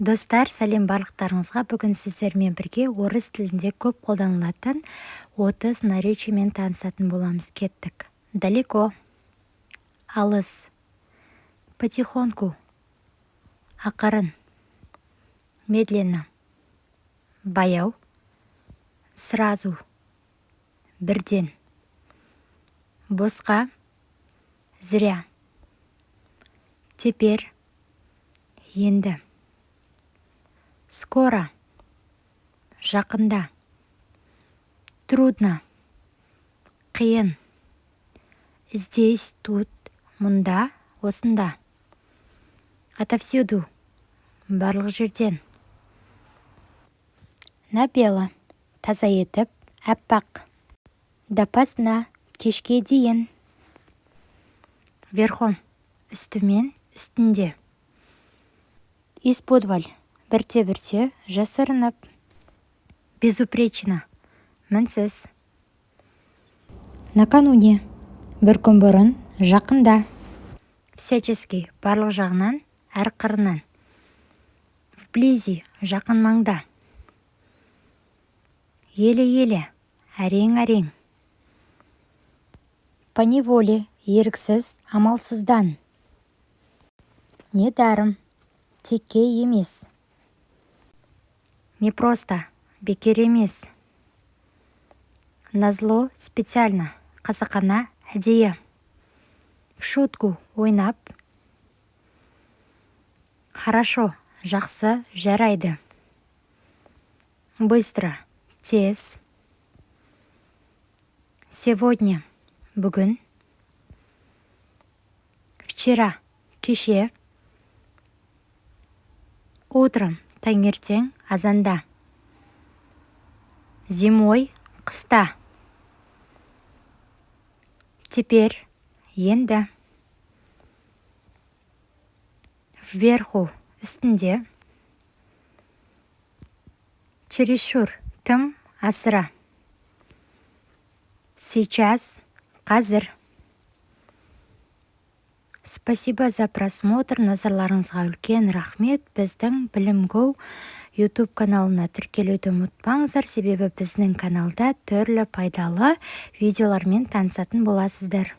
Достар, сәлем барлықтарыңызға. Бүгін сіздермен бірге орыс тілінде көп қолданылатын 30 наречиемен танысатын боламыз. Кеттік. Далеко, алыс, потихоньку, ақырын, медленно, баяу, сразу, бірден, босқа, зря, теперь, енді, скоро, жақында, трудно, қиын, здесь, тут, мұнда, осында, отовсюду, барлық жерден, на бело, таза етіп, әппақ, допоздна, кешке дейін, верхом, үстімен, үстінде, исподволь, бірте-бірте, жасырынып, безупречно, мінсіз, накануне, бір күн бұрын, жақында, всячески, барлық жағынан, әр қырынан, вблизи, жақын маңда, еле-еле, әрең-әрең, поневоле, еріксіз, амалсыздан, недаром, текке емес, не просто, бекер емес, назло, специально, қасақана, әдейі, в шутку, ойнап, хорошо, жақсы, жарайды, быстро, тез, сегодня, бүгін, вчера, кеше, утром, таңертең, азанда, зимой, қыста, теперь, енді, вверху, үстінде, чересчур, тым, асыра, сейчас, қазір. Спасибо за просмотр. Назарларыңызға үлкен рахмет. Біздің Білім Go YouTube каналына тіркелуді ұмытпаңыздар, себебі біздің каналда түрлі пайдалы видеолармен танысатын боласыздар.